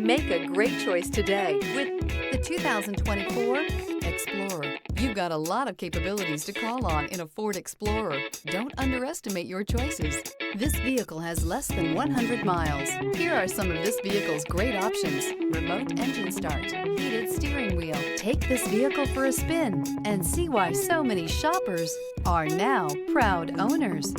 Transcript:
Make a great choice today with the 2024 Explorer. You've got a lot of capabilities to call on in a Ford Explorer. Don't underestimate your choices. This vehicle has less than 100 miles. Here are some of this vehicle's great options: remote engine start, heated steering wheel. Take this vehicle for a spin and see why so many shoppers are now proud owners.